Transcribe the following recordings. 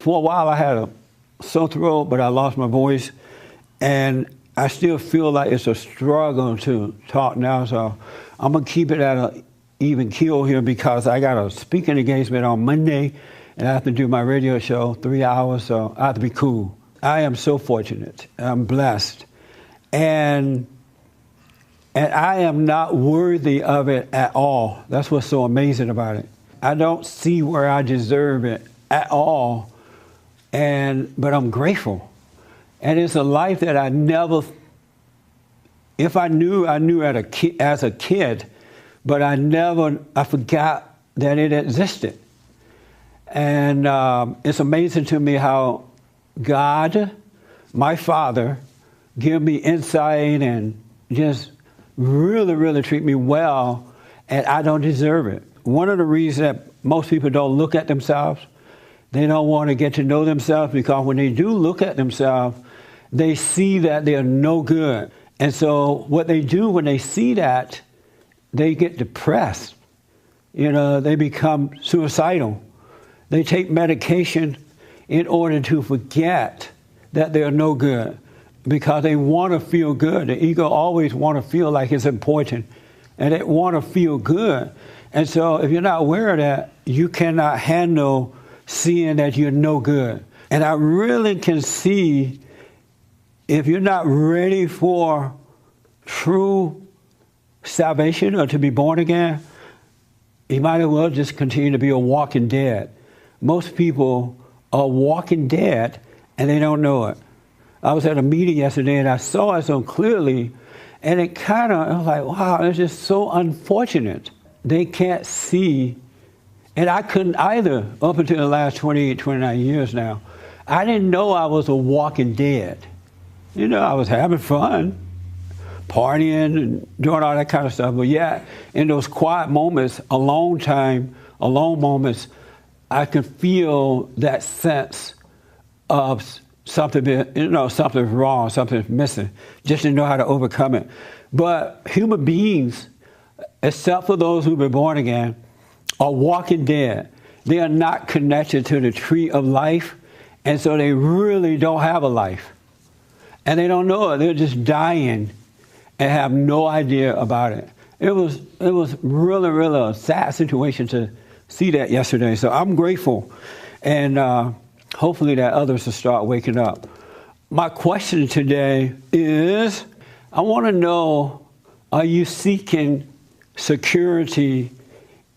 for a while I had a sore throat, but I lost my voice. And I still feel like it's a struggle to talk now. So I'm going to keep it at an even keel here because I got a speaking engagement on Monday. And I have to do my radio show, 3 hours, so I have to be cool. I am so fortunate. I'm blessed. And I am not worthy of it at all. That's what's so amazing about it. I don't see where I deserve it at all. But I'm grateful. And it's a life that I never, if I knew as a kid, but I forgot that it existed. And it's amazing to me how God, my Father, give me insight and just really, really treat me well, and I don't deserve it. One of the reasons that most people don't look at themselves, they don't want to get to know themselves, because when they do look at themselves, they see that they're no good. And so what they do when they see that, they get depressed. They become suicidal. They take medication in order to forget that they're no good, because they want to feel good. The ego always want to feel like it's important, and they want to feel good. And so if you're not aware of that, you cannot handle seeing that you're no good. And I really can see, if you're not ready for true salvation or to be born again, you might as well just continue to be a walking dead. Most people are walking dead and they don't know it. I was at a meeting yesterday and I saw it so clearly, and I was like, wow, it's just so unfortunate. They can't see, and I couldn't either up until the last 28, 29 years now. I didn't know I was a walking dead. I was having fun, partying and doing all that kind of stuff. But yeah, in those quiet moments, alone moments, I could feel that sense of something's wrong, something's missing, just to know how to overcome it. But human beings, except for those who've been born again, are walking dead. They are not connected to the tree of life, and so they really don't have a life. And they don't know it. They're just dying and have no idea about it. It was really, really a sad situation to see that yesterday. So I'm grateful, and hopefully that others will start waking up. My question today is, I want to know, are you seeking security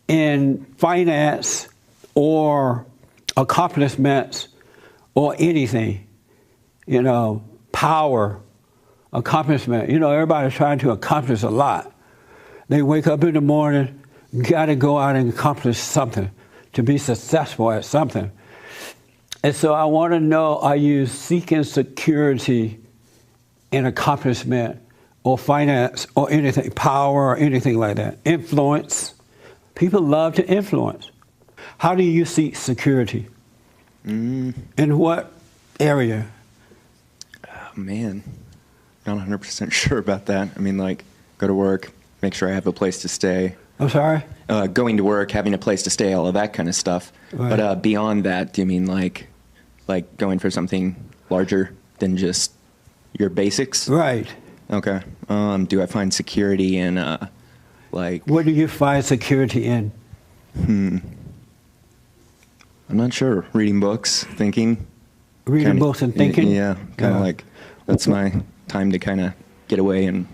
in finance or accomplishments or anything? Power, accomplishment. Everybody's trying to accomplish a lot. They wake up in the morning, got to go out and accomplish something to be successful at something. And so I want to know, are you seeking security in accomplishment or finance or anything, power or anything like that? Influence. People love to influence. How do you seek security? In what area? Oh, man, not 100% sure about that. I mean, go to work, make sure I have a place to stay. I'm sorry? Going to work, having a place to stay, all of that kind of stuff. Right. But beyond that, do you mean like going for something larger than just your basics? Right. Okay. Do I find security in What do you find security in? I'm not sure. Reading books, thinking. Reading books and thinking? Yeah, kind of like that's my time to kind of get away. And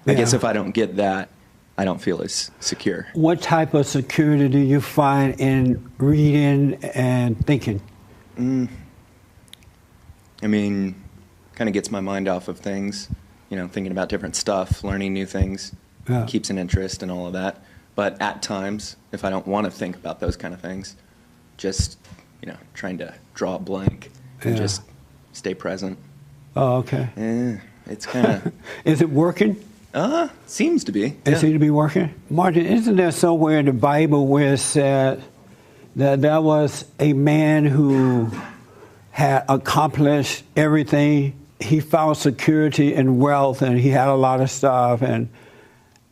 I guess if I don't get that, I don't feel as secure. What type of security do you find in reading and thinking? I mean, kind of gets my mind off of things, thinking about different stuff, learning new things, keeps an interest and all of that. But at times, if I don't want to think about those kind of things, just, trying to draw a blank and just stay present. Oh, okay. It's kind of... Is it working? Seems to be. It seems to be working? Martin, isn't there somewhere in the Bible where it said that there was a man who had accomplished everything? He found security and wealth, and he had a lot of stuff, and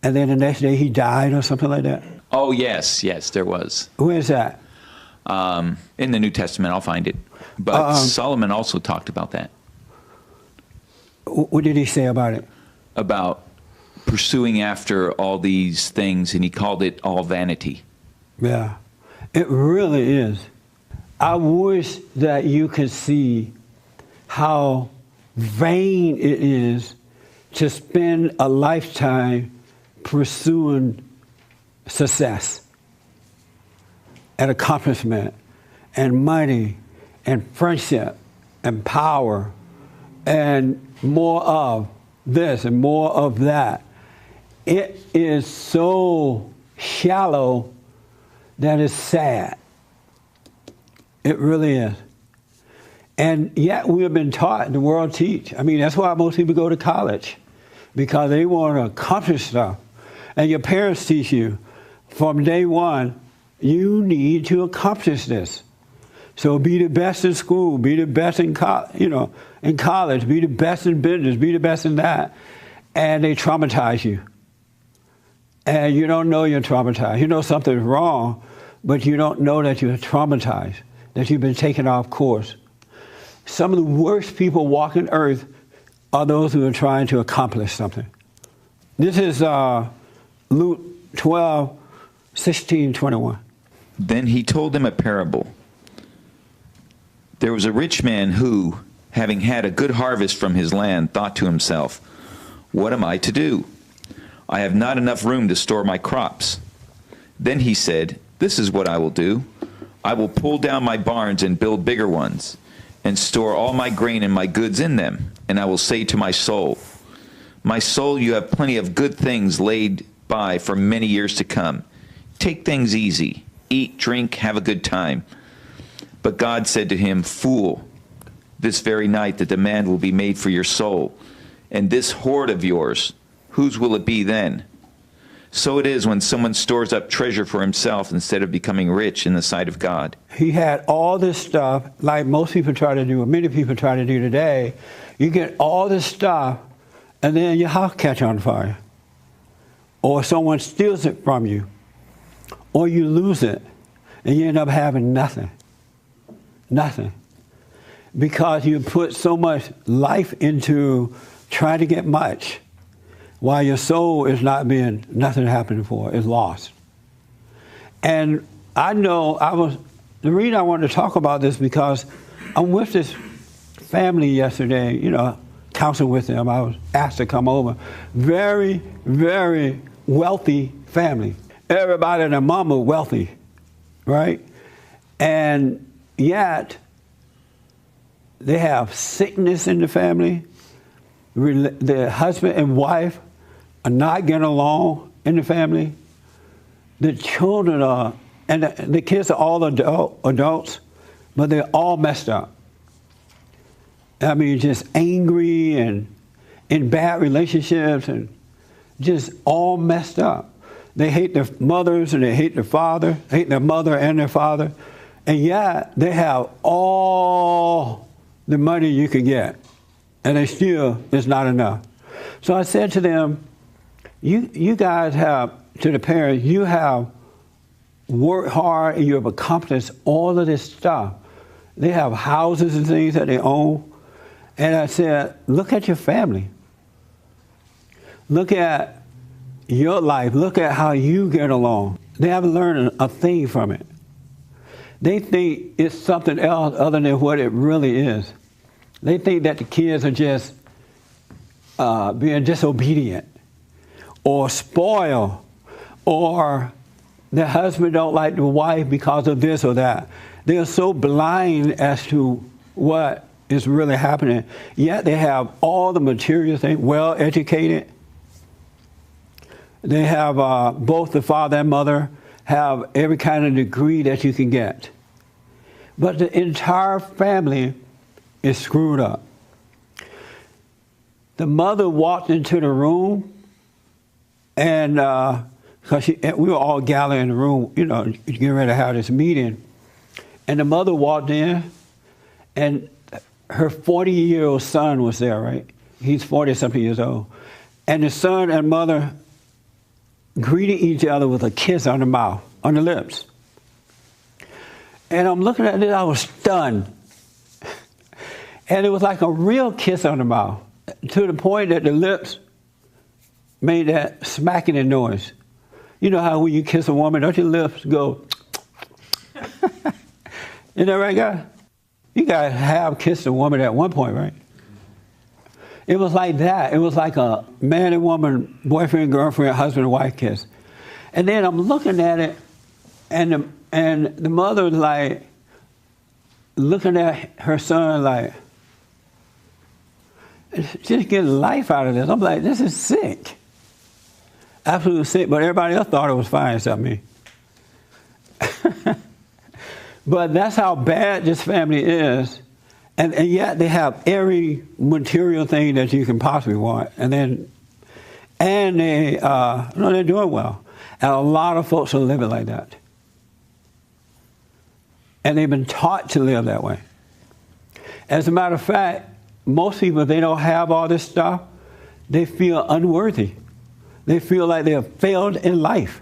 then the next day he died or something like that? Oh, yes, there was. Who is that? In the New Testament, I'll find it. But Solomon also talked about that. What did he say about it? About pursuing after all these things, and he called it all vanity. Yeah, it really is. I wish that you could see how vain it is to spend a lifetime pursuing success and accomplishment and money and friendship and power and more of this and more of that. It is so shallow that it's sad. It really is. And yet we have been taught, the world teach. I mean, that's why most people go to college, because they want to accomplish stuff. And your parents teach you from day one, you need to accomplish this. So be the best in school, be the best in college, be the best in business, be the best in that. And they traumatize you. And you don't know you're traumatized. You know something's wrong, but you don't know that you're traumatized, that you've been taken off course. Some of the worst people walking earth are those who are trying to accomplish something. This is Luke 12, 16, 21. Then he told them a parable. There was a rich man who, having had a good harvest from his land, thought to himself, "What am I to do? I have not enough room to store my crops." Then he said, "This is what I will do. I will pull down my barns and build bigger ones, and store all my grain and my goods in them. And I will say to my soul, 'My soul, you have plenty of good things laid by for many years to come. Take things easy. Eat, drink, have a good time.' But God said to him, 'Fool, this very night the demand will be made for your soul. And this hoard of yours, whose will it be then?' So it is when someone stores up treasure for himself instead of becoming rich in the sight of God." He had all this stuff, like most people try to do, or many people try to do today. You get all this stuff, and then your house catch on fire. Or someone steals it from you. Or you lose it, and you end up having nothing. Nothing. Because you put so much life into trying to get much, while your soul is not being, nothing happening for, is lost. And I know the reason I wanted to talk about this, because I'm with this family yesterday, counseling with them. I was asked to come over. Very, very wealthy family. Everybody and their mama wealthy, right? And yet, they have sickness in the family. The husband and wife are not getting along in the family. The children are, and the kids are all adults, but they're all messed up. I mean, just angry and in bad relationships and just all messed up. They hate their mothers and they hate their father, hate their mother and their father, and yet they have all the money you can get, and they still, it's not enough. So I said to them, you guys have, to the parents, you have worked hard and you have accomplished all of this stuff. They have houses and things that they own. And I said, look at your family. Look at your life. Look at how you get along. They haven't learned a thing from it. They think it's something else other than what it really is. They think that the kids are just being disobedient or spoiled, or the husband don't like the wife because of this or that. They are so blind as to what is really happening. Yet they have all the material things, well educated. They have both the father and mother have every kind of degree that you can get. But the entire family is screwed up. The mother walked into the room, and because we were all gathered in the room, getting ready to have this meeting, and the mother walked in, and her 40-year-old son was there, right? He's 40-something years old. And the son and mother greeted each other with a kiss on the mouth, on the lips. And I'm looking at it, I was stunned. And it was like a real kiss on the mouth, to the point that the lips made that smacking noise. You know how when you kiss a woman, don't your lips go? Isn't that right, guys? You guys have kissed a woman at one point, right? It was like that. It was like a man and woman, boyfriend, girlfriend, husband and wife kiss. And then I'm looking at it, and the mother like looking at her son like, just getting life out of this. I'm like, this is sick. Absolutely sick. But everybody else thought it was fine except me. But that's how bad this family is. And yet they have every material thing that you can possibly want. And they're doing well. And a lot of folks are living like that. And they've been taught to live that way. As a matter of fact, most people, if they don't have all this stuff, they feel unworthy. They feel like they have failed in life.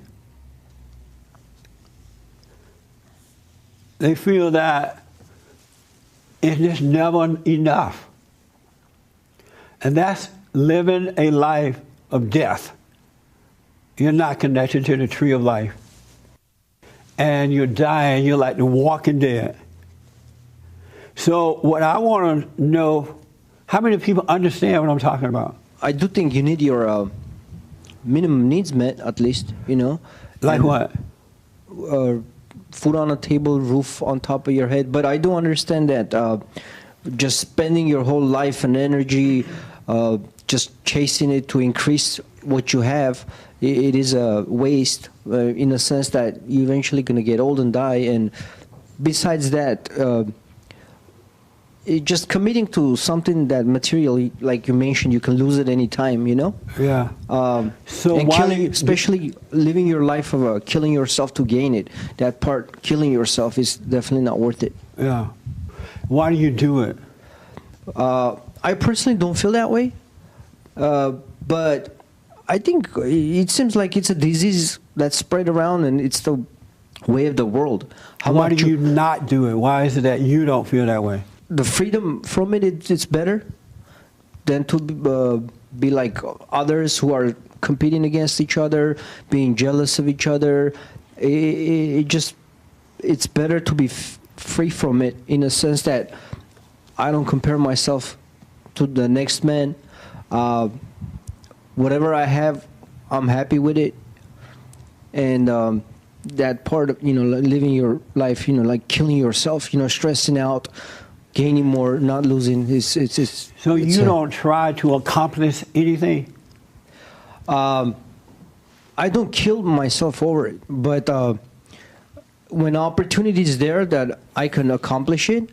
They feel that it's just never enough. And that's living a life of death. You're not connected to the tree of life. And you're dying, you're like the walking dead. So what I want to know, how many people understand what I'm talking about? I do think you need your minimum needs met, at least, you know. Like and, what? Food on a table, roof on top of your head. But I do understand that just spending your whole life and energy just chasing it to increase what you have, it is a waste in the sense that you're eventually going to get old and die. And besides that, just committing to something that materially, like you mentioned, you can lose at any time, you know? Yeah. So and especially living your life of killing yourself to gain it, that part, killing yourself, is definitely not worth it. Yeah. Why do you do it? I personally don't feel that way. But I think it seems like it's a disease that's spread around, and it's the way of the world. Why do you not do it? Why is it that you don't feel that way? The freedom from it, it's better than to be like others who are competing against each other, being jealous of each other. It's better to be free from it, in a sense that I don't compare myself to the next man. Whatever I have, I'm happy with it. And that part of, you know, living your life, you know, like killing yourself, you know, stressing out, gaining more, not losing. So you don't try to accomplish anything? I don't kill myself over it, but when opportunity is there that I can accomplish it,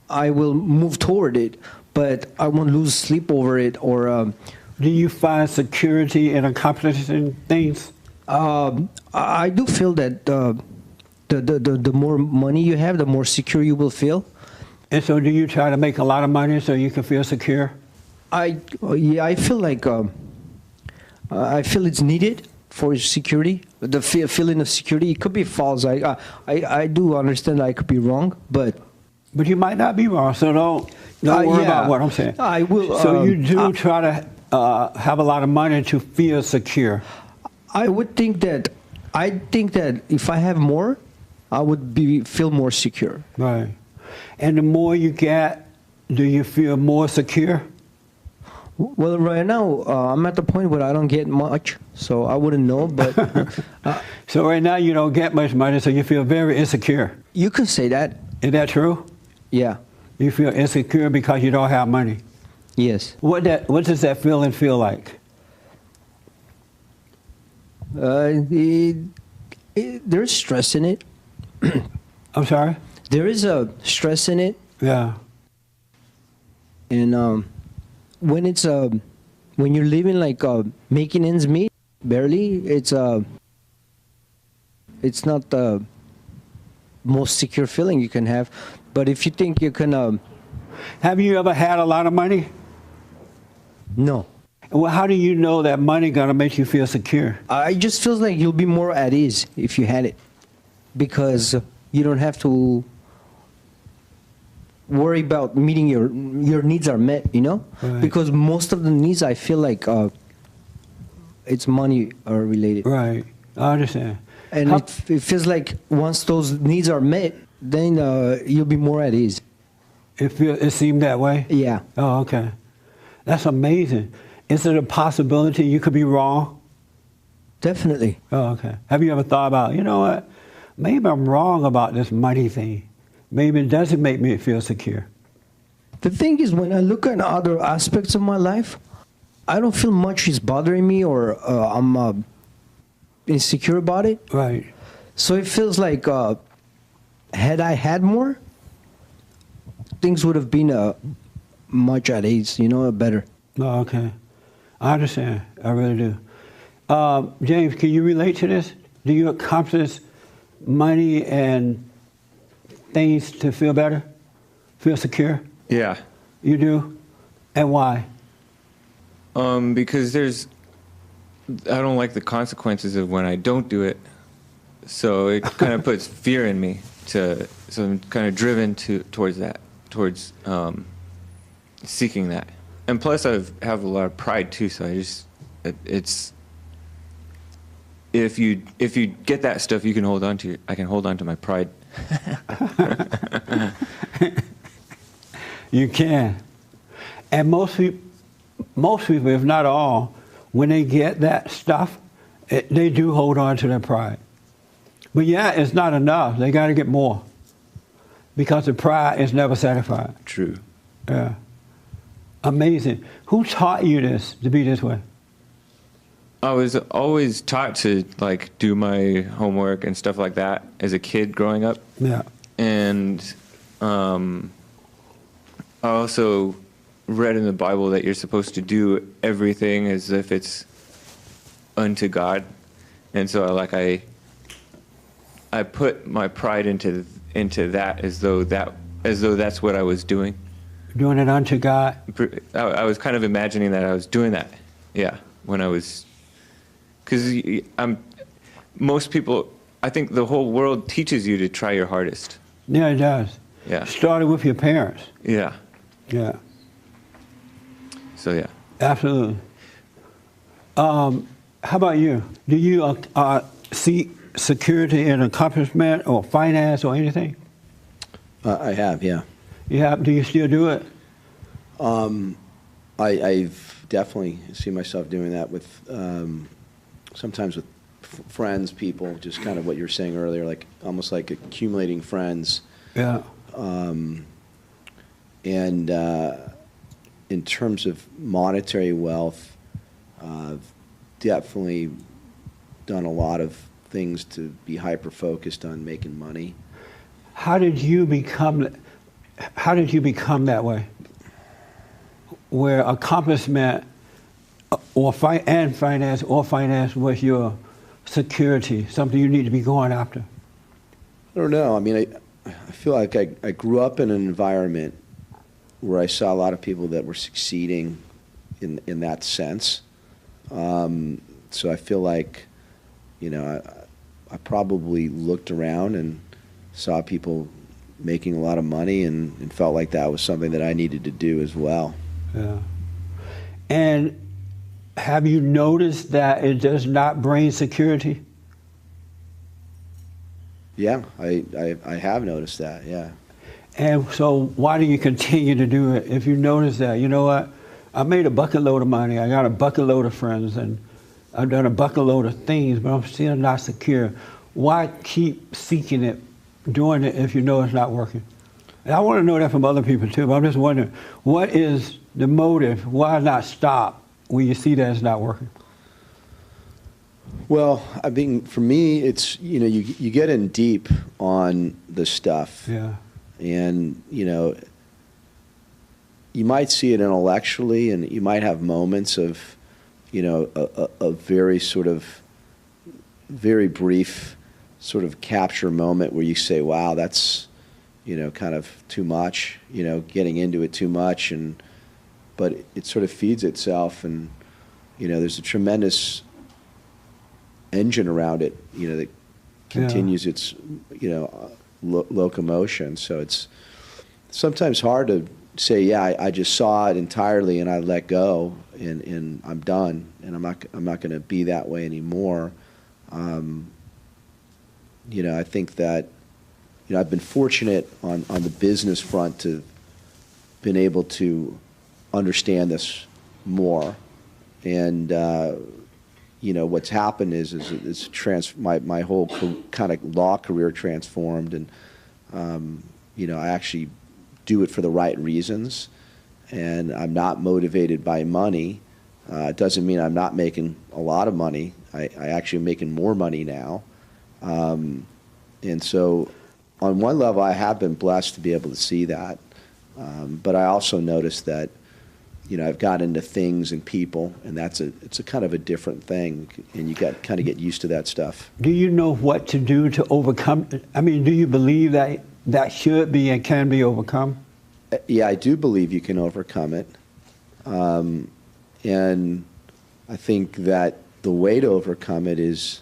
I will move toward it, but I won't lose sleep over it. Or do you find security in accomplishing things? I do feel that the more money you have, the more secure you will feel. And so do you try to make a lot of money so you can feel secure? I feel like I feel it's needed for security. The feeling of security, it could be false. I do understand I could be wrong, but you might not be wrong. So don't worry about what I'm saying. I will. So you do try to have a lot of money to feel secure. I think that if I have more, I would feel more secure. Right. And the more you get, do you feel more secure? Well, right now, I'm at the point where I don't get much, so I wouldn't know. But so right now you don't get much money, so you feel very insecure. You can say that. Is that true? Yeah. You feel insecure because you don't have money? Yes. What does that feeling feel like? There's stress in it. I'm sorry? There is a stress in it. Yeah. And when it's when you're living like making ends meet, barely, it's not the most secure feeling you can have. But if you think you can... have you ever had a lot of money? No. Well, how do you know that money gonna make you feel secure? I just feel like you'll be more at ease if you had it, because you don't have to worry about meeting your needs are met, you know? Right. Because most of the needs, I feel like it's money related. Right. I understand. And How- it feels like once those needs are met, then you'll be more at ease. It seemed that way? Yeah. Oh, okay. That's amazing. Is it a possibility you could be wrong? Definitely. Oh, okay. Have you ever thought about, you know what? Maybe I'm wrong about this money thing. Maybe it doesn't make me feel secure. The thing is, when I look at other aspects of my life, I don't feel much is bothering me or I'm insecure about it. Right. So it feels like had I had more, things would have been much at ease, you know, better. Oh, okay. I understand. I really do. James, can you relate to this? Do you accomplish money and things to feel better? Feel secure? Yeah. You do? And why? Because I don't like the consequences of when I don't do it. So it kind of puts fear in me so I'm kind of driven towards seeking that. And plus I have a lot of pride too, so it's if you get that stuff you can hold on to, I can hold on to my pride. You can. And most people, if not all, when they get that stuff, they do hold on to their pride. But yeah, it's not enough. They got to get more. Because the pride is never satisfied. True. Yeah. Amazing. Who taught you this, to be this way? I was always taught to like do my homework and stuff like that as a kid growing up. Yeah. And I also read in the Bible that you're supposed to do everything as if it's unto God. And so I put my pride into that as though that's what I was doing. Doing it unto God? I was kind of imagining that I was doing that. Yeah, when I was, because most people, I think the whole world teaches you to try your hardest. Yeah, it does. Yeah. Started with your parents. Yeah. Yeah. So yeah. Absolutely. How about you? Do you seek security in accomplishment or finance or anything? I have, yeah. You have? Do you still do it? I've definitely seen myself doing that with sometimes with friends, people, just kind of what you were saying earlier, like almost like accumulating friends. Yeah. And in terms of monetary wealth, I've definitely done a lot of things to be hyper-focused on making money. How did you become that way? Where accomplishment and finance was your security, something you need to be going after? I don't know. I mean, I feel like I grew up in an environment where I saw a lot of people that were succeeding in that sense. So I feel like, you know, I probably looked around and saw people making a lot of money and felt like that was something that I needed to do as well. Yeah. And have you noticed that it does not bring security? Yeah, I have noticed that, yeah. And so why do you continue to do it if you notice that? You know what? I made a bucket load of money. I got a bucket load of friends, and I've done a bucket load of things, but I'm still not secure. Why keep seeking it, doing it, if you know it's not working? And I want to know that from other people too, but I'm just wondering, what is the motive? Why not stop when you see that it's not working? Well, I mean, for me, it's, you know, you get in deep on the stuff. Yeah. And, you know, you might see it intellectually, and you might have moments of, you know, a very sort of, very brief sort of capture moment where you say, wow, that's, you know, kind of too much, you know, getting into it too much. But it sort of feeds itself, and, you know, there's a tremendous engine around it, you know, that continues its, you know, locomotion. So it's sometimes hard to say, yeah, I just saw it entirely and I let go and I'm done and I'm not going to be that way anymore. You know, I think that, you know, I've been fortunate on the business front to been able to understand this more. And, you know, what's happened is my whole kind of law career transformed. And, you know, I actually do it for the right reasons. And I'm not motivated by money. It doesn't mean I'm not making a lot of money. I actually am making more money now. And so on one level, I have been blessed to be able to see that. But I also noticed that, you know, I've got into things and people, and it's a kind of a different thing, and you got kind of get used to that stuff. Do you know what to do to overcome? I mean, do you believe that that should be and can be overcome? Yeah, I do believe you can overcome it. And I think that the way to overcome it is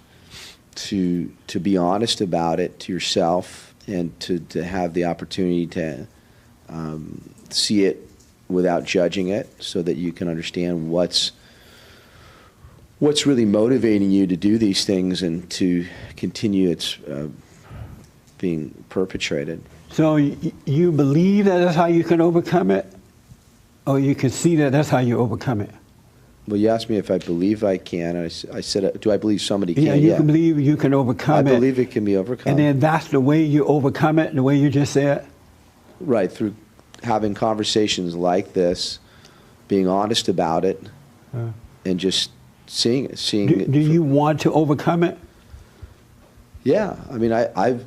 to be honest about it to yourself and to have the opportunity to see it without judging it so that you can understand what's really motivating you to do these things and to continue its being perpetrated. So you believe that that's how you can overcome it? Or you can see that that's how you overcome it? Well, you asked me if I believe I can. I said, do I believe somebody can? Yeah, you can believe you can overcome it. I believe it can be overcome. And then that's the way you overcome it, the way you just said? Right, through having conversations like this, being honest about it, and just seeing it. Do you want to overcome it? Yeah, I mean, I've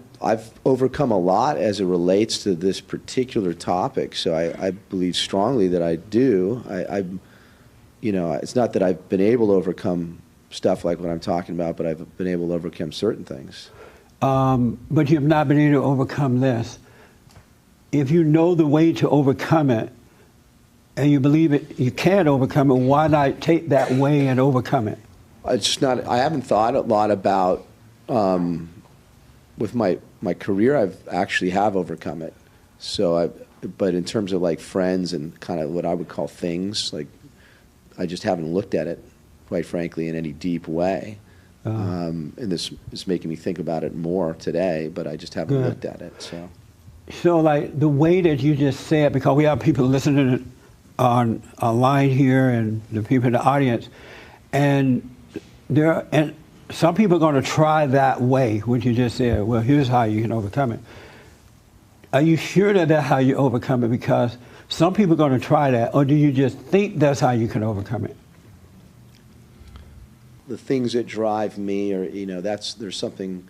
overcome a lot as it relates to this particular topic, so I believe strongly that I do. You know, it's not that I've been able to overcome stuff like what I'm talking about, but I've been able to overcome certain things. But you have not been able to overcome this. If you know the way to overcome it, and you believe it, you can overcome it, why not take that way and overcome it? It's just not. I haven't thought a lot about. With my career, I've actually have overcome it. So, but in terms of like friends and kind of what I would call things, like I just haven't looked at it, quite frankly, in any deep way. And this is making me think about it more today, but I just haven't looked at it. So like the way that you just said, because we have people listening online here and the people in the audience, and some people are going to try that way, what you just said. Well, here's how you can overcome it. Are you sure that that's how you overcome it? Because some people are going to try that, or do you just think that's how you can overcome it? The things that drive me are, you know, there's something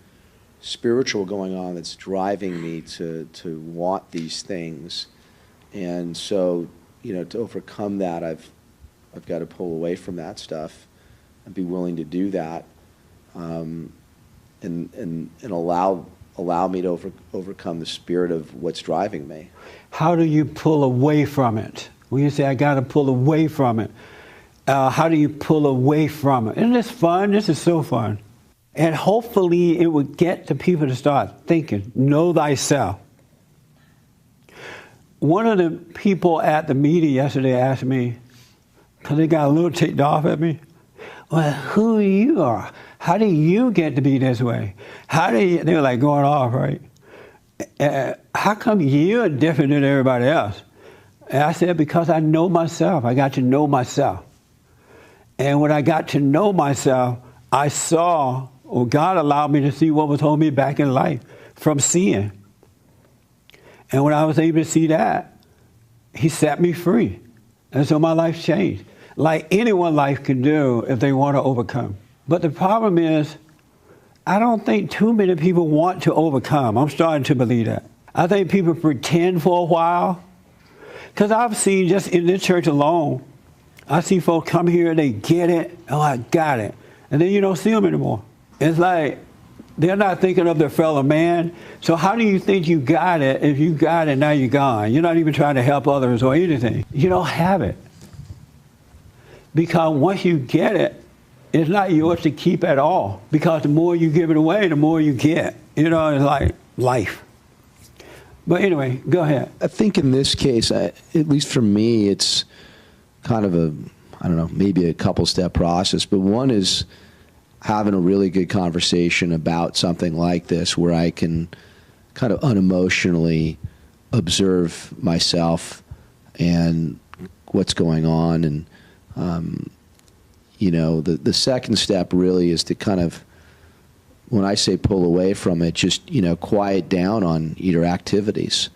spiritual going on that's driving me to want these things. And so, you know, to overcome that, I've got to pull away from that stuff and be willing to do that. And allow me to overcome the spirit of what's driving me. How do you pull away from it? When you say, I got to pull away from it, how do you pull away from it? Isn't this fun? This is so fun. And hopefully it would get the people to start thinking, know thyself. One of the people at the meeting yesterday asked me, because they got a little ticked off at me, well, who you are? How do you get to be this way? They were like going off, right? How come you're different than everybody else? And I said, because I know myself. I got to know myself. And when I got to know myself, I saw, or God allowed me to see what was holding me back in life from seeing. And when I was able to see that, He set me free. And so my life changed. Like anyone's life can do if they want to overcome. But the problem is, I don't think too many people want to overcome. I'm starting to believe that. I think people pretend for a while. Because I've seen just in this church alone, I see folks come here and they get it. Oh, I got it. And then you don't see them anymore. It's like they're not thinking of their fellow man. So how do you think you got it if you got it, now you're gone? You're not even trying to help others or anything. You don't have it. Because once you get it, it's not yours to keep at all. Because the more you give it away, the more you get. You know, it's like life. But anyway, go ahead. I think in this case, at least for me, it's kind of I don't know, maybe a couple-step process. But one is having a really good conversation about something like this where I can kind of unemotionally observe myself and what's going on. And, the second step really is to kind of, when I say pull away from it, just, quiet down on your activities.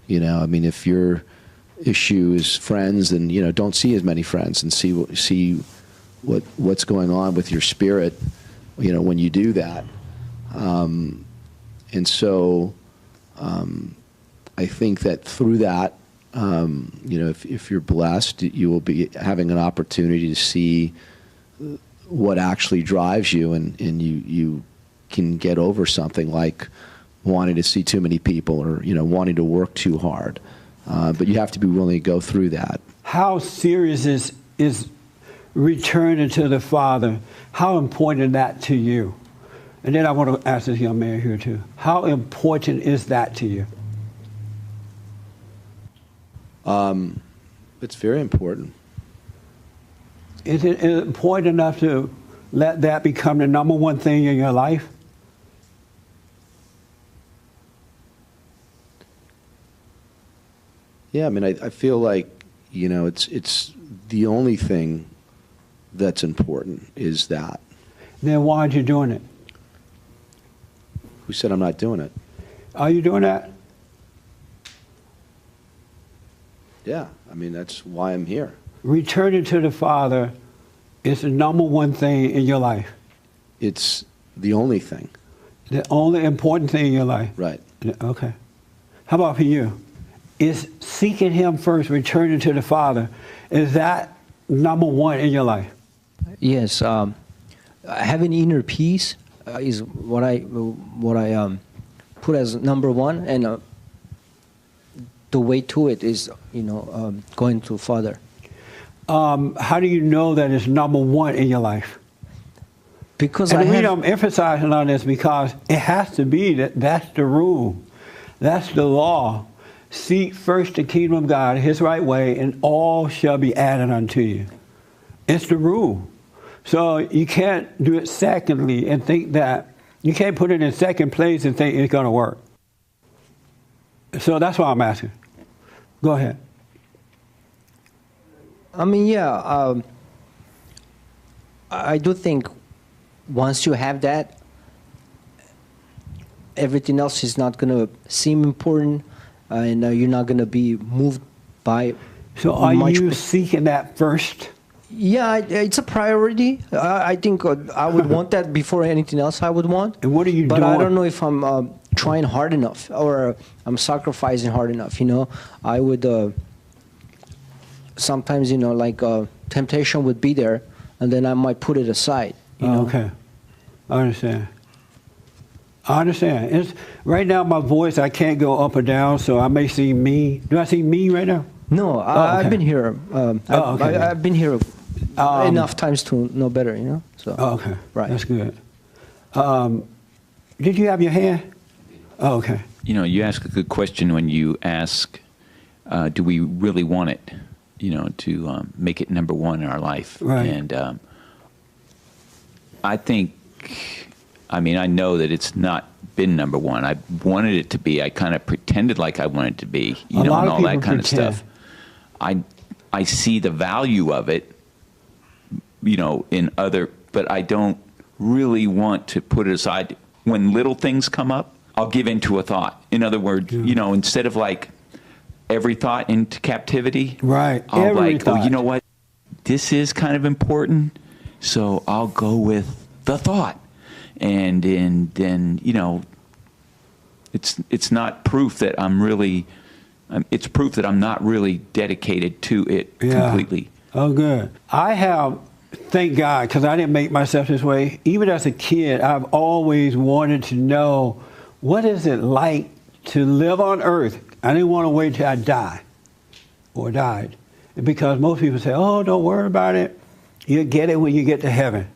I mean, if your issue is friends, then, don't see as many friends and see what's going on with your spirit, when you do that. And so I think that through that, if you're blessed, you will be having an opportunity to see what actually drives you, and you can get over something like wanting to see too many people or, wanting to work too hard. But you have to be willing to go through that. How serious is returning to the Father? How important is that to you? And then I want to ask this young man here too. How important is that to you? It's very important. Is it important enough to let that become the number one thing in your life? Yeah, I mean, I feel like, it's the only thing that's important is that. Then why aren't you doing it? Who said I'm not doing it? Are you doing that? Yeah, I mean, that's why I'm here. Returning to the Father is the number one thing in your life. It's the only thing. The only important thing in your life. Right. Okay. How about for you? Is seeking Him first, returning to the Father, is that number one in your life? Yes. Having inner peace is what I put as number one, and the way to it is, going to Father. How do you know that it's number one in your life? Because and the reason I'm emphasizing on this because it has to be that's the rule, that's the law. Seek first the kingdom of God, His right way, and all shall be added unto you. It's the rule. So you can't do it secondly and think that, you can't put it in second place and think it's going to work. So that's why I'm asking. Go ahead. I mean, yeah, I do think once you have that, everything else is not going to seem important, and you're not going to be moved by. So are you seeking that first? Yeah, it's a priority. I think I would want that before anything else I would want. And what are you doing? But I don't know if I'm trying hard enough or I'm sacrificing hard enough. I would sometimes, temptation would be there, and then I might put it aside. Okay, I understand. It's right now my voice, I can't go up or down, so I may seem mean. Do I seem mean right now? No, I've been here. I've been here enough times to know better, So. Okay, right. That's good. Did you have your hand? Oh, okay. You ask a good question when you ask, do we really want it, to make it number one in our life? Right. And I think, I know that it's not been number one. I wanted it to be. I kind of pretended like I wanted it to be, and all that kind of stuff. I see the value of it, in other, but I don't really want to put it aside. When little things come up, I'll give into a thought. In other words, instead of like every thought into captivity, right? I'll oh, you know what? This is kind of important, so I'll go with the thought. And then it's not proof that I'm really, it's proof that I'm not really dedicated to it completely. Oh, good. I have, thank God, because I didn't make myself this way. Even as a kid, I've always wanted to know, what is it like to live on earth? I didn't want to wait till I die or died. Because most people say, oh, don't worry about it. You'll get it when you get to heaven.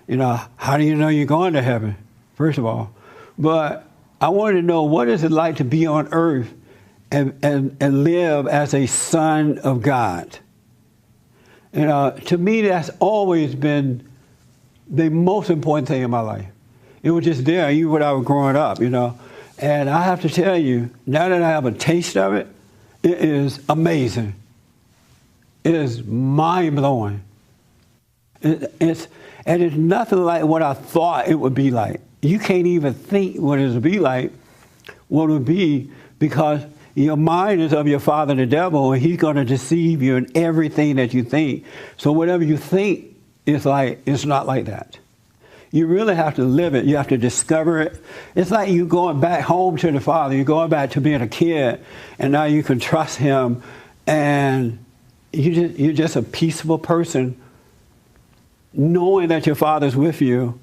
How do you know you're going to heaven, first of all? But I wanted to know, what is it like to be on earth and live as a son of God. And to me, that's always been the most important thing in my life. It was just there, even when I was growing up, you know. And I have to tell you, now that I have a taste of it, it is amazing. It is mind-blowing. It's nothing like what I thought it would be like. You can't even think what it would be like, what it would be, because your mind is of your father, the devil, and he's going to deceive you in everything that you think. So whatever you think, it's not like that. You really have to live it. You have to discover it. It's like you going back home to the Father. You're going back to being a kid, and now you can trust Him, and you're just a peaceful person, knowing that your Father's with you,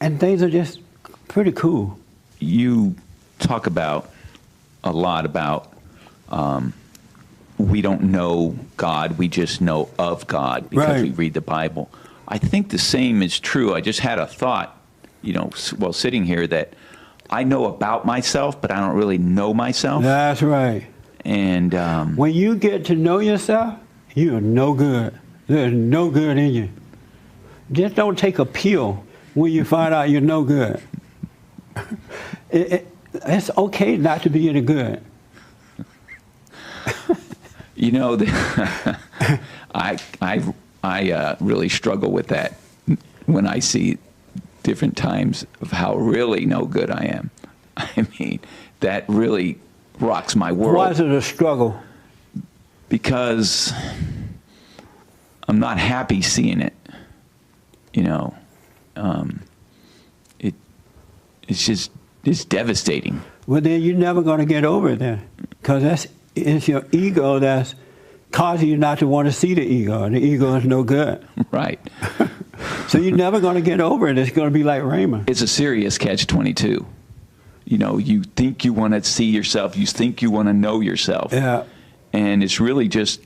and things are just pretty cool. You talk a lot about we don't know God, we just know of God because we read the Bible. I think the same is true. I just had a thought, you know, while sitting here, that I know about myself, but I don't really know myself. That's right. And when you get to know yourself, you are no good. There's no good in you. Just don't take a pill when you find out you're no good. It's okay not to be any good. You know, I really struggle with that when I see different times of how really no good I am. I mean, that really rocks my world. Why is it a struggle? Because I'm not happy seeing it. You know, it's devastating. Well, then you're never going to get over it then, because it's your ego that's causing you not to want to see the ego, and the ego is no good. Right. So you're never going to get over it. It's going to be like Raymond. It's a serious catch-22. You know, you think you want to see yourself, you think you want to know yourself, and it's really just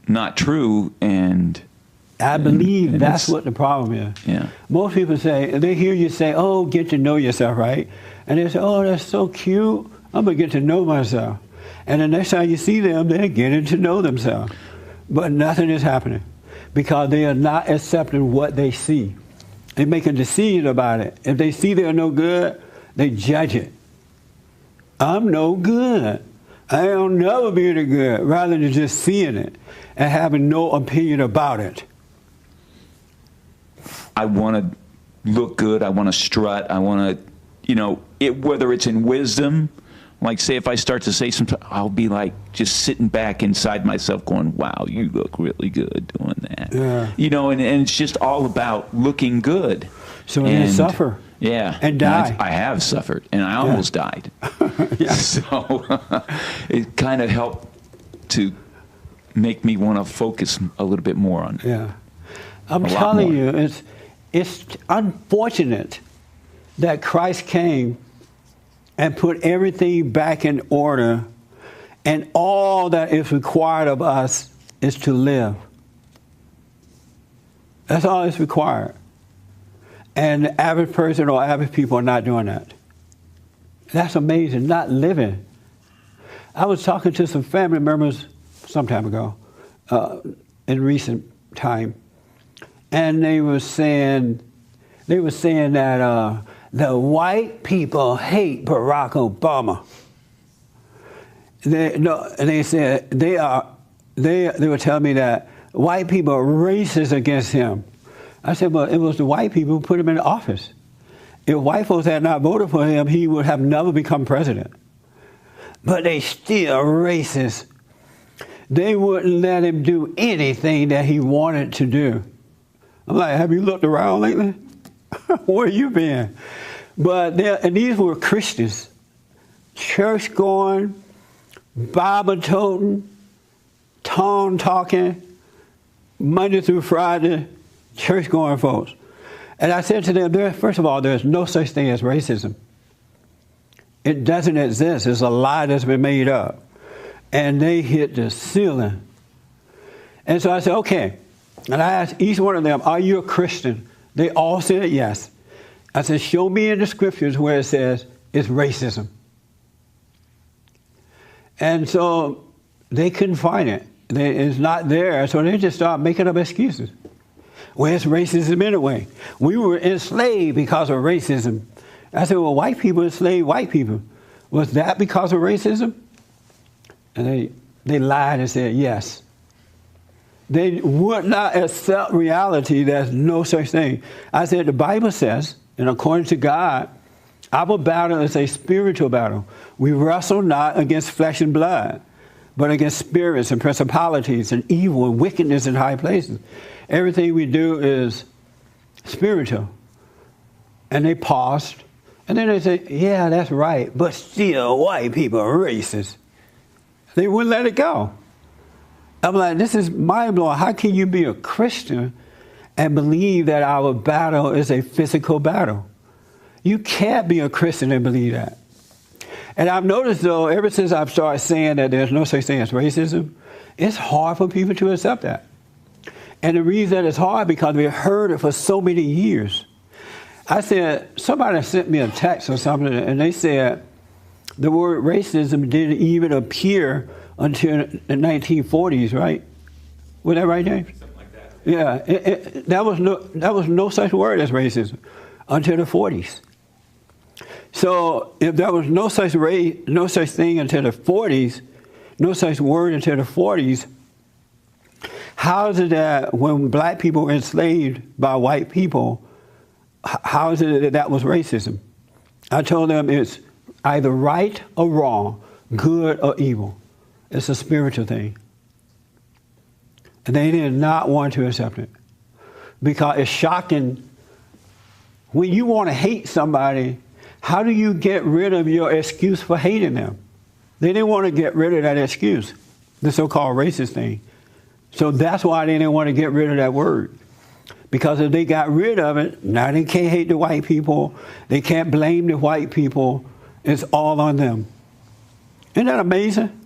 not true. And I believe that's what the problem is. Yeah. Most people say, they hear you say, "Oh, get to know yourself," right? And they say, "Oh, that's so cute. I'm going to get to know myself." And the next time you see them, they're getting to know themselves. But nothing is happening because they are not accepting what they see. They make a decision about it. If they see they're no good, they judge it. I'm no good. I'll never be any good, rather than just seeing it and having no opinion about it. I want to look good. I want to strut. I want to, you know, whether it's in wisdom. Like, say, if I start to say something, I'll be like just sitting back inside myself going, wow, you look really good doing that. Yeah. You know, and it's just all about looking good. So you suffer. Yeah. And die. I have suffered, and I almost died. Yeah. So it kind of helped to make me want to focus a little bit more on I'm telling you, it's unfortunate that Christ came and put everything back in order, and all that is required of us is to live. That's all that's required. And the average person or average people are not doing that. That's amazing, not living. I was talking to some family members some time ago, in recent time, and they were saying that the white people hate Barack Obama. They said they were telling me that white people are racist against him. I said, well, it was the white people who put him in office. If white folks had not voted for him, he would have never become president. But they still racist. They wouldn't let him do anything that he wanted to do. I'm like, have you looked around lately? Where you been? But and these were Christians, church going, Bible toting, tongue talking, Monday through Friday, church going folks. And I said to them, first of all, there's no such thing as racism. It doesn't exist. It's a lie that's been made up. And they hit the ceiling. And so I said, okay. And I asked each one of them, are you a Christian? They all said yes. I said, show me in the scriptures where it says it's racism. And so they couldn't find it. It's not there, so they just started making up excuses. Well, it's racism anyway. We were enslaved because of racism. I said, well, white people enslaved white people. Was that because of racism? And they lied and said yes. They would not accept reality. There's no such thing. I said, the Bible says, and according to God, our battle is a spiritual battle. We wrestle not against flesh and blood, but against spirits and principalities and evil and wickedness in high places. Everything we do is spiritual. And they paused, and then they said, yeah, that's right, but still white people are racist. They wouldn't let it go. I'm like, this is mind-blowing. How can you be a Christian and believe that our battle is a physical battle? You can't be a Christian and believe that. And I've noticed, though, ever since I've started saying that there's no such thing as racism, it's hard for people to accept that. And the reason that it's hard because we've heard it for so many years. I said, somebody sent me a text or something, and they said the word racism didn't even appear until the 1940s, right? Was that right, James? Something like that. Yeah, that was no such word as racism until the 40s. So if there was no such thing until the 40s, no such word until the 40s, how is it that when black people were enslaved by white people, how is it that was racism? I told them it's either right or wrong, good or evil. It's a spiritual thing. And they did not want to accept it because it's shocking. When you want to hate somebody, how do you get rid of your excuse for hating them? They didn't want to get rid of that excuse, the so-called racist thing. So that's why they didn't want to get rid of that word. Because if they got rid of it, now they can't hate the white people. They can't blame the white people. It's all on them. Isn't that amazing?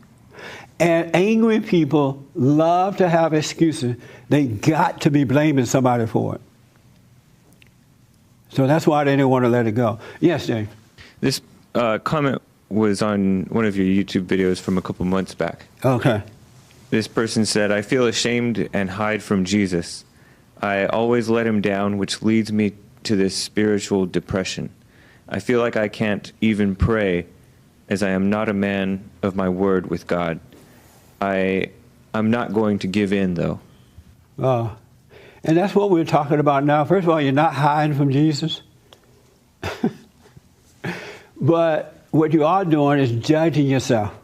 And angry people love to have excuses. They got to be blaming somebody for it. So that's why they didn't want to let it go. Yes, James? This comment was on one of your YouTube videos from a couple months back. Okay. This person said, I feel ashamed and hide from Jesus. I always let him down, which leads me to this spiritual depression. I feel like I can't even pray as I am not a man of my word with God. I'm not going to give in, though. And that's what we're talking about now. First of all, you're not hiding from Jesus. But what you are doing is judging yourself.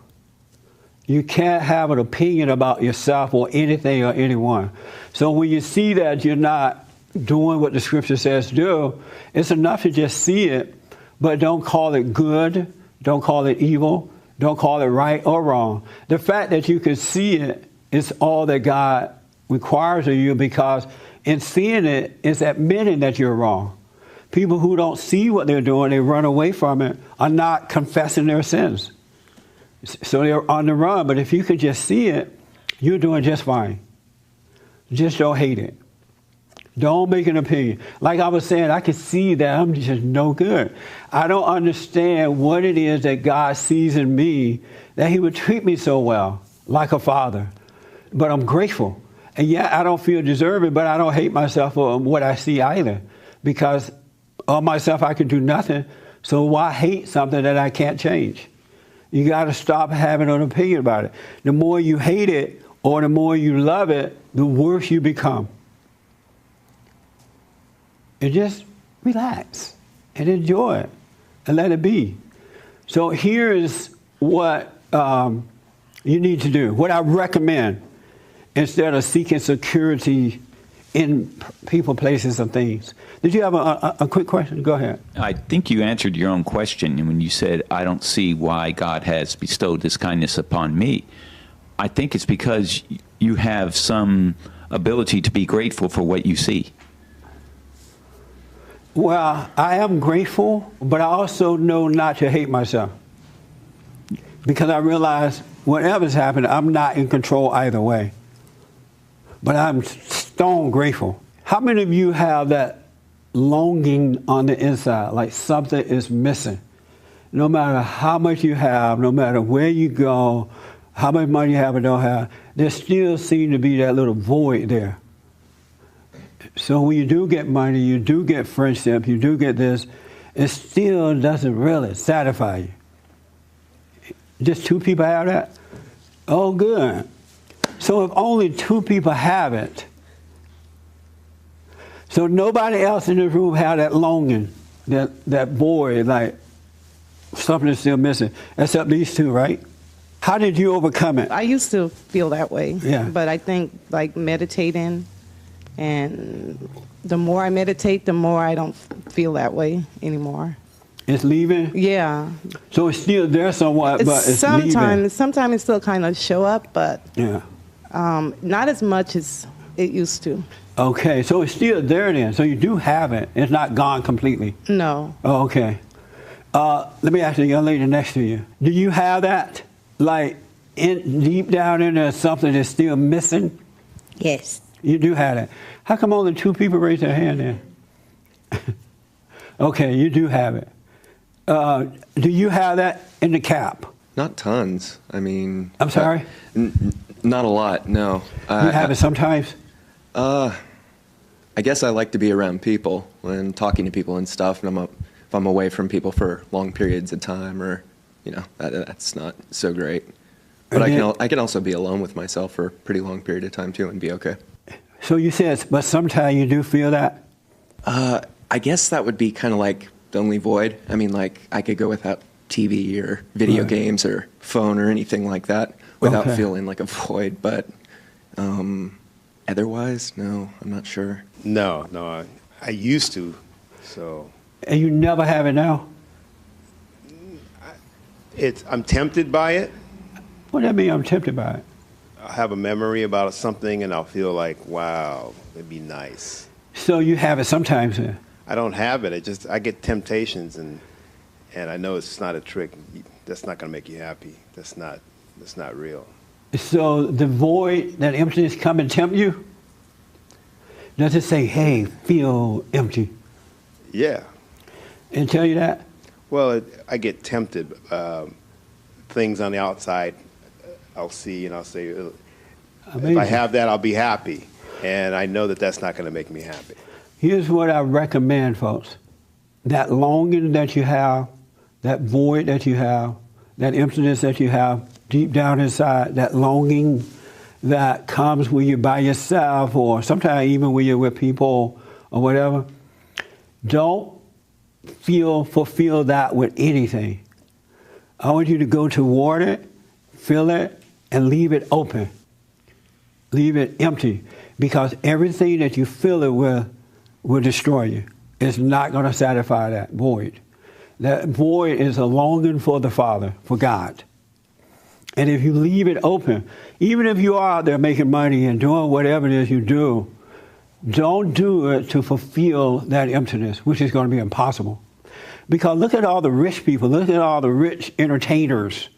You can't have an opinion about yourself or anything or anyone. So when you see that you're not doing what the scripture says do, it's enough to just see it, but don't call it good, don't call it evil, don't call it right or wrong. The fact that you can see it is all that God requires of you, because in seeing it is admitting that you're wrong. People who don't see what they're doing, they run away from it, are not confessing their sins. So they're on the run. But if you could just see it, you're doing just fine. Just don't hate it. Don't make an opinion. Like I was saying, I can see that I'm just no good. I don't understand what it is that God sees in me that he would treat me so well, like a father. But I'm grateful. And yeah, I don't feel deserving, but I don't hate myself for what I see either. Because of myself, I can do nothing. So why hate something that I can't change? You got to stop having an opinion about it. The more you hate it or the more you love it, the worse you become. And just relax and enjoy it and let it be. So here is what you need to do, what I recommend, instead of seeking security in people, places, and things. Did you have a quick question? Go ahead. I think you answered your own question when you said, I don't see why God has bestowed this kindness upon me. I think it's because you have some ability to be grateful for what you see. Well, I am grateful, but I also know not to hate myself. Because I realize whatever's happened, I'm not in control either way. But I'm stone grateful. How many of you have that longing on the inside, like something is missing? no matter how much you have, no matter where you go, how much money you have or don't have, there still seems to be that little void there. So when you do get money, you do get friendship, you do get this, it still doesn't really satisfy you. Just 2 people have that? Oh, good. So if only 2 people have it, so nobody else in this room have that longing, that void, like something is still missing, except these 2, right? How did you overcome it? I used to feel that way. Yeah. But I think like meditating, and the more I meditate, the more I don't feel that way anymore. It's leaving? Yeah. So it's still there somewhat, but it's leaving. Sometimes it still kind of show up, but Yeah. not as much as it used to. Okay, so it's still there then. So you do have it. It's not gone completely. No. Oh, okay. Let me ask the young lady next to you. Do you have that? Like, deep down in there, something that's still missing? Yes. You do have that. How come only 2 people raise their hand then? Okay, you do have it. Do you have that in the cap? Not tons. I mean. I'm sorry? Not a lot, no. You have it sometimes? I guess I like to be around people and talking to people and stuff, and if I'm away from people for long periods of time, or, that's not so great. But I can also be alone with myself for a pretty long period of time, too, and be okay. So you said, but sometimes you do feel that? I guess that would be kind of like the only void. I mean, like, I could go without TV or video games or phone or anything like that without feeling like a void. But otherwise, no, I'm not sure. No, I used to, so. And you never have it now? I'm tempted by it. What does that mean, I'm tempted by it? I'll have a memory about something and I'll feel like, wow, it'd be nice. So you have it sometimes then? I don't have it. I get temptations and I know it's not a trick. That's not going to make you happy. That's not real. So the void, that emptiness come and tempt you? Does it say, hey, feel empty? Yeah. And tell you that? Well, I get tempted. Things on the outside, I'll see and I'll say, Amazing. If I have that, I'll be happy. And I know that that's not going to make me happy. Here's what I recommend, folks. That longing that you have, that void that you have, that emptiness that you have deep down inside, that longing that comes when you're by yourself or sometimes even when you're with people or whatever, don't fulfill that with anything. I want you to go toward it, fill it, and leave it open. Leave it empty, because everything that you fill it with will destroy you. It's not going to satisfy that void. That void is a longing for the Father, for God. And if you leave it open, even if you are out there making money and doing whatever it is you do, don't do it to fulfill that emptiness, which is going to be impossible. Because look at all the rich people, look at all the rich entertainers.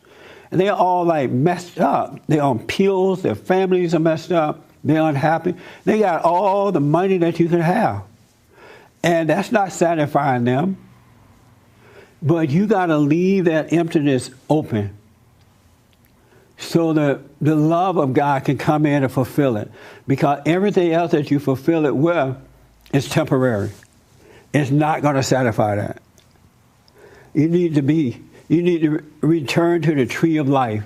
And they're all like messed up. They're on pills, their families are messed up, they're unhappy. They got all the money that you can have. And that's not satisfying them. But you got to leave that emptiness open so that the love of God can come in and fulfill it. Because everything else that you fulfill it with is temporary. It's not going to satisfy that. You need to return to the tree of life.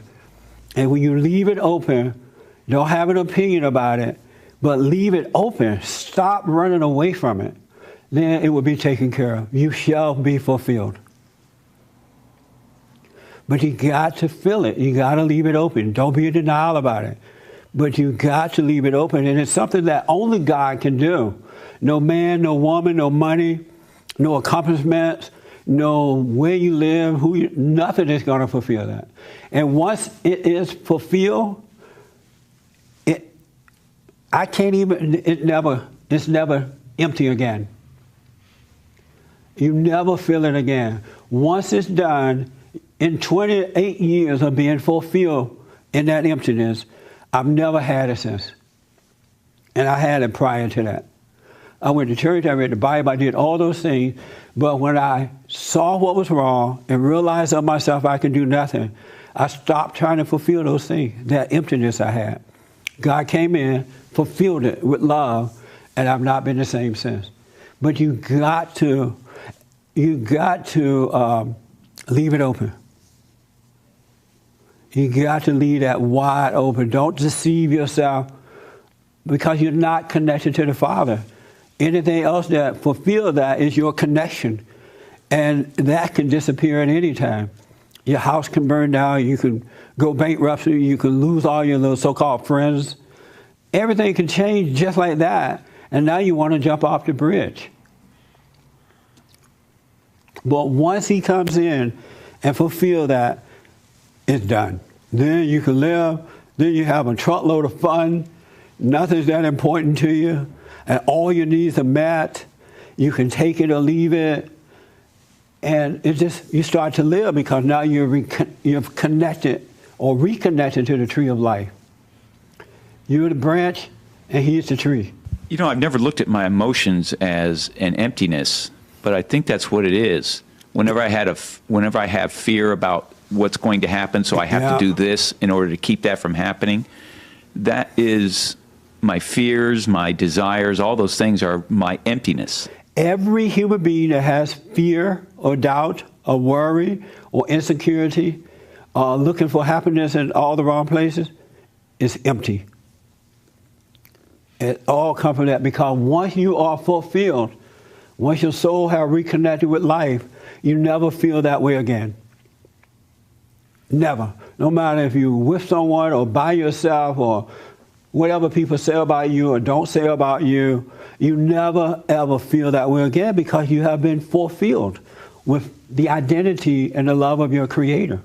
And when you leave it open, don't have an opinion about it, but leave it open. Stop running away from it. Then it will be taken care of. You shall be fulfilled. But you got to fill it. You got to leave it open. Don't be in denial about it. But you got to leave it open. And it's something that only God can do. No man, no woman, no money, no accomplishments, no where you live, nothing is going to fulfill that. And once it is fulfilled, it's never empty again. You never feel it again. Once it's done, in 28 years of being fulfilled in that emptiness, I've never had it since. And I had it prior to that. I went to church, I read the Bible, I did all those things. But when I saw what was wrong and realized of myself I could do nothing, I stopped trying to fulfill those things, that emptiness I had. God came in, fulfilled it with love, and I've not been the same since. But you got to leave it open. You got to leave that wide open. Don't deceive yourself because you're not connected to the Father. Anything else that fulfills that is your connection. And that can disappear at any time. Your house can burn down. You can go bankrupt. You can lose all your little so-called friends. Everything can change just like that. And now you want to jump off the bridge. But once he comes in and fulfill that, it's done. Then you can live. Then you have a truckload of fun. Nothing's that important to you. And all your needs are met. You can take it or leave it. And it just, you start to live because now you've connected or reconnected to the tree of life. You're the branch and he's the tree. You know, I've never looked at my emotions as an emptiness, but I think that's what it is. Whenever I have fear about what's going to happen, so I have to do this in order to keep that from happening, that is my fears, my desires, all those things are my emptiness. Every human being that has fear or doubt or worry or insecurity, looking for happiness in all the wrong places, is empty. It all comes from that because once you are fulfilled, once your soul has reconnected with life, you never feel that way again. Never. No matter if you're with someone or by yourself or whatever people say about you or don't say about you, you never ever feel that way again because you have been fulfilled with the identity and the love of your Creator.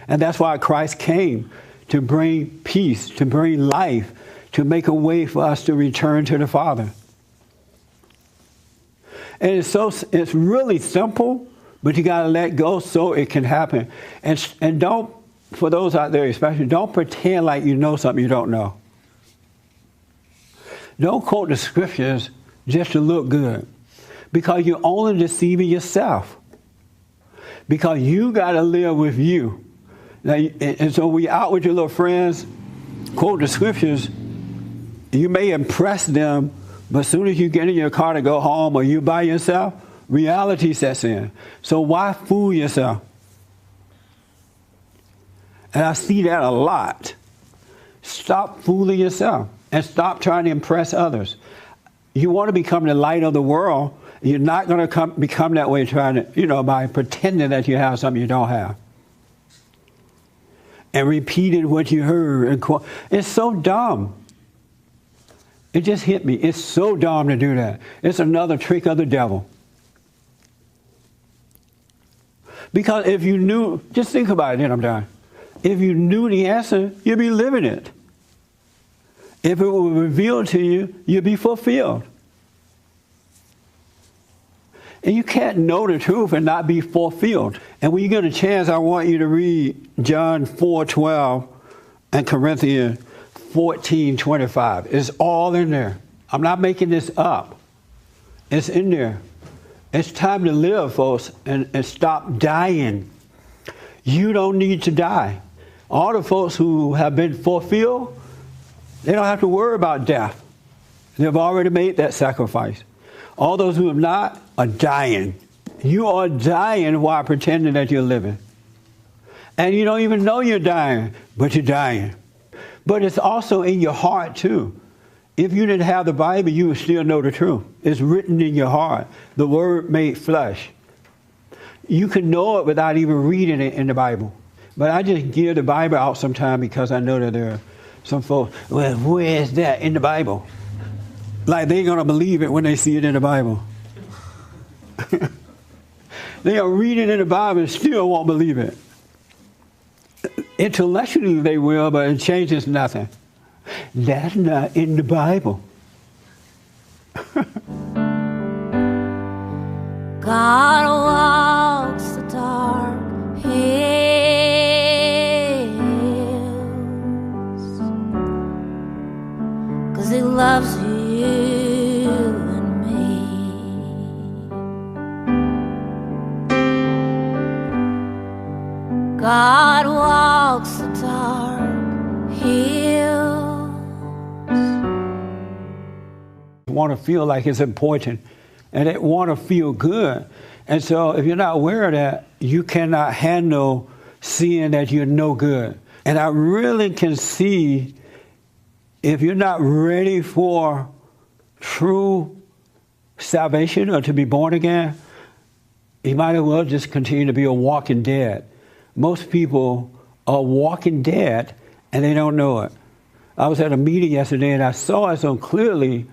And that's why Christ came, to bring peace, to bring life, to make a way for us to return to the Father. And it's really simple, but you got to let go so it can happen. And don't, for those out there especially, don't pretend like you know something you don't know. Don't quote the scriptures just to look good, because you're only deceiving yourself. Because you got to live with you. Now, and so when you're out with your little friends, quote the scriptures, you may impress them, but as soon as you get in your car to go home or you by yourself, reality sets in. So why fool yourself? And I see that a lot. Stop fooling yourself and stop trying to impress others. You want to become the light of the world. You're not going to become that way trying to, by pretending that you have something you don't have. And repeating what you heard. It's so dumb. It just hit me. It's so dumb to do that. It's another trick of the devil. Because if you knew, just think about it, then I'm done. If you knew the answer, you'd be living it. If it were revealed to you, you'd be fulfilled. And you can't know the truth and not be fulfilled. And when you get a chance, I want you to read John 4:12 and Corinthians 14:25. It's all in there. I'm not making this up. It's in there. It's time to live, folks, and stop dying. You don't need to die. All the folks who have been fulfilled, they don't have to worry about death. They've already made that sacrifice. All those who have not are dying. You are dying while pretending that you're living. And you don't even know you're dying, but you're dying. But it's also in your heart, too. If you didn't have the Bible, you would still know the truth. It's written in your heart. The Word made flesh. You can know it without even reading it in the Bible. But I just give the Bible out sometime because I know that there are some folks, well, where is that in the Bible? Like they're going to believe it when they see it in the Bible. They'll read it in the Bible and still won't believe it. Intellectually they will, but it changes nothing. That's not in the Bible. God walks the dark hills 'cause he loves you. want to feel like it's important, and they want to feel good. And so if you're not aware of that, you cannot handle seeing that you're no good. And I really can see if you're not ready for true salvation or to be born again, you might as well just continue to be a walking dead. Most people are walking dead and they don't know it. I was at a meeting yesterday and I saw it so clearly,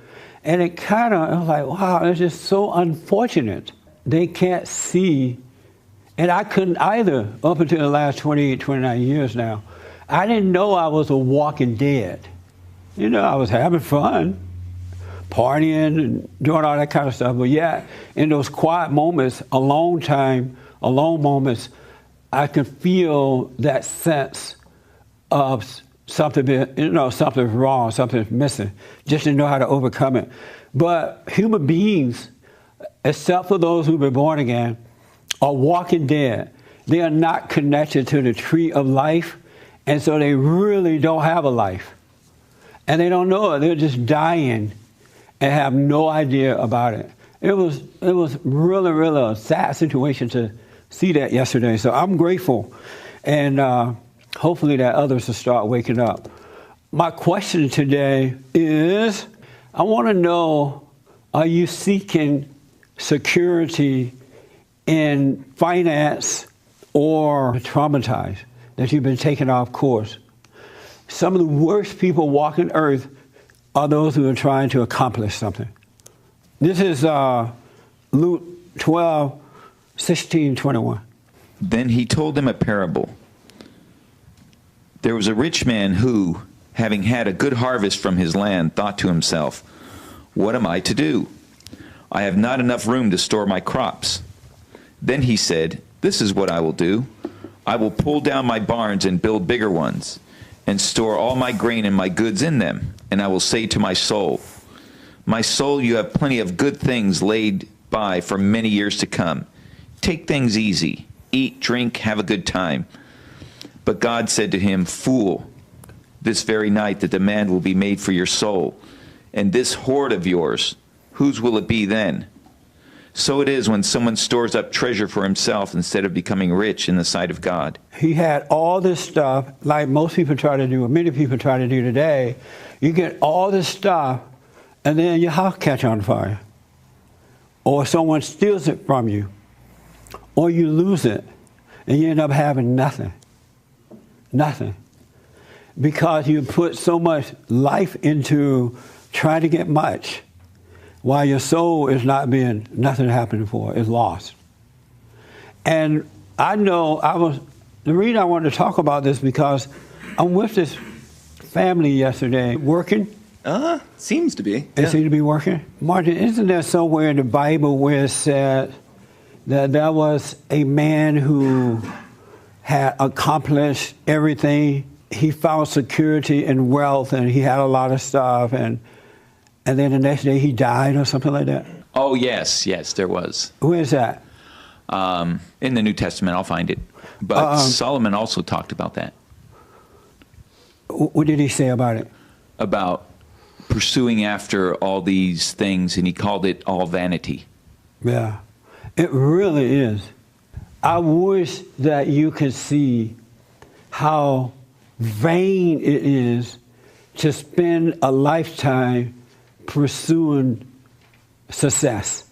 and I was like, wow, it's just so unfortunate. They can't see, and I couldn't either up until the last 28, 29 years now. I didn't know I was a walking dead. You know, I was having fun, partying and doing all that kind of stuff. But yeah, in those quiet moments, alone moments, I could feel that sense of something's wrong, something's missing, just to know how to overcome it. But human beings, except for those who've been born again, are walking dead. They are not connected to the tree of life, and so they really don't have a life. And they don't know it. They're just dying and have no idea about it. It was really, really a sad situation to see that yesterday. So I'm grateful, and hopefully that others will start waking up. My question today is, I want to know, are you seeking security in finance or traumatized, that you've been taken off course? Some of the worst people walking earth are those who are trying to accomplish something. This is Luke 12, 16, 21. Then he told them a parable. There was a rich man who, having had a good harvest from his land, thought to himself, "What am I to do? I have not enough room to store my crops." Then he said, "This is what I will do. I will pull down my barns and build bigger ones, and store all my grain and my goods in them. And I will say to my soul, 'My soul, you have plenty of good things laid by for many years to come. Take things easy. Eat, drink, have a good time.' But God said to him, 'Fool, this very night the demand will be made for your soul. And this hoard of yours, whose will it be then?' So it is when someone stores up treasure for himself instead of becoming rich in the sight of God." He had all this stuff, like most people try to do, or many people try to do today. You get all this stuff, and then your house catch on fire. Or someone steals it from you. Or you lose it, and you end up having nothing. Nothing. Because you put so much life into trying to get much, while your soul is nothing happening for it, is lost. And I know the reason I wanted to talk about this because I'm with this family yesterday working. Seems to be. It seems to be working. Martin, isn't there somewhere in the Bible where it said that there was a man who had accomplished everything? He found security and wealth, and he had a lot of stuff, and then the next day he died or something like that? Oh, yes, there was. Where is that? In the New Testament, I'll find it. But Solomon also talked about that. What did he say about it? About pursuing after all these things, and he called it all vanity. Yeah, it really is. I wish that you could see how vain it is to spend a lifetime pursuing success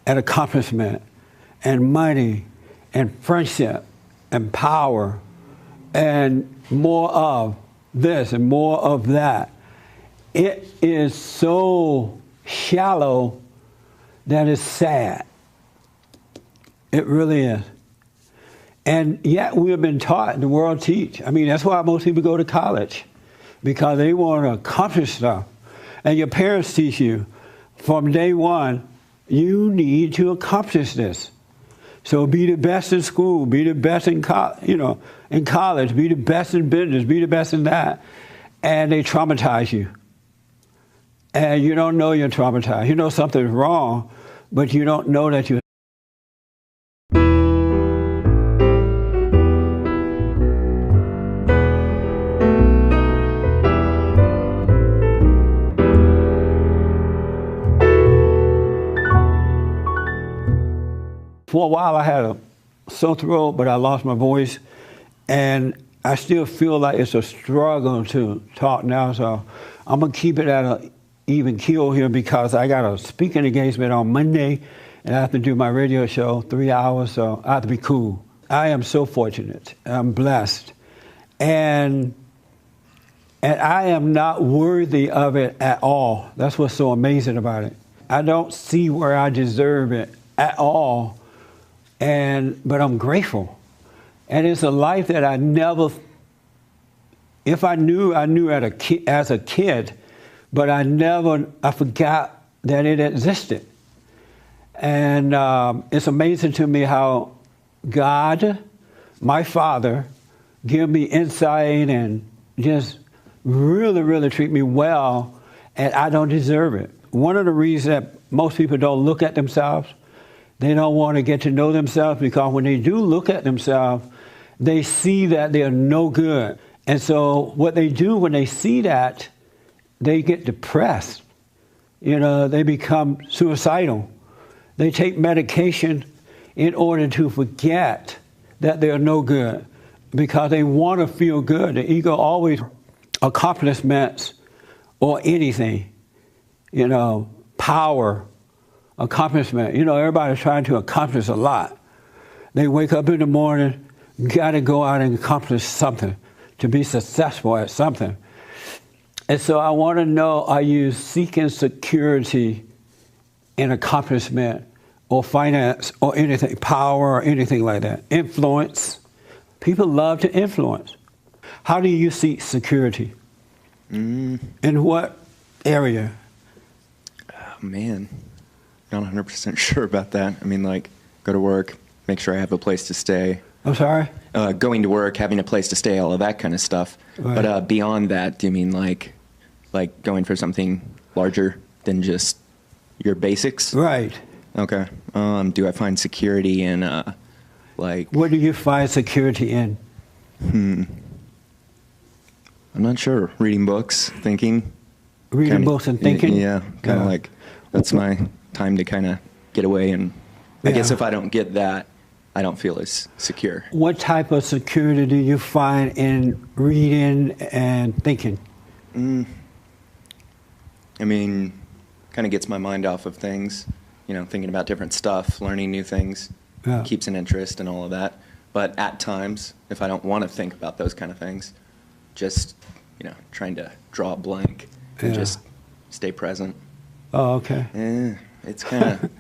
and accomplishment and money and friendship and power and more of this and more of that. It is so shallow that it's sad. It really is. And yet we have been taught, the world teach. I mean, that's why most people go to college, because they want to accomplish stuff. And your parents teach you from day one, you need to accomplish this. So be the best in school, be the best in college, be the best in business, be the best in that. And they traumatize you. And you don't know you're traumatized. You know something's wrong, but you don't know that you're For a while, I had a sore throat, but I lost my voice, and I still feel like it's a struggle to talk now. So I'm gonna keep it at an even keel here because I got a speaking engagement on Monday, and I have to do my radio show 3 hours. So I have to be cool. I am so fortunate. I'm blessed, and I am not worthy of it at all. That's what's so amazing about it. I don't see where I deserve it at all, but I'm grateful. And it's a life that I never, if I knew as a kid, but I forgot that it existed. And it's amazing to me how God, my Father, give me insight and just really, really treat me well, and I don't deserve it. One of the reasons that most people don't look at themselves, they don't want to get to know themselves, because when they do look at themselves, they see that they're no good. And so what they do when they see that, they get depressed. They become suicidal. They take medication in order to forget that they're no good, because they want to feel good. The ego always accomplishments or anything, power, accomplishment. Everybody's trying to accomplish a lot. They wake up in the morning, got to go out and accomplish something to be successful at something. And so I want to know, are you seeking security in accomplishment or finance or anything, power or anything like that? Influence. People love to influence. How do you seek security? In what area? Oh, man, not 100% sure about that. I mean, like, go to work, make sure I have a place to stay. I'm sorry? Going to work, having a place to stay, all of that kind of stuff. Right. But beyond that, do you mean like going for something larger than just your basics? Right. Okay. Do I find security in What do you find security in? I'm not sure. Reading books, thinking. Reading books and thinking? Yeah, kind of like that's my time to kind of get away. And I guess if I don't get that, I don't feel as secure. What type of security do you find in reading and thinking? I mean, kind of gets my mind off of things, thinking about different stuff, learning new things, keeps an interest and all of that. But at times, if I don't want to think about those kind of things, just, trying to draw a blank and just stay present. Oh, okay. It's kind of...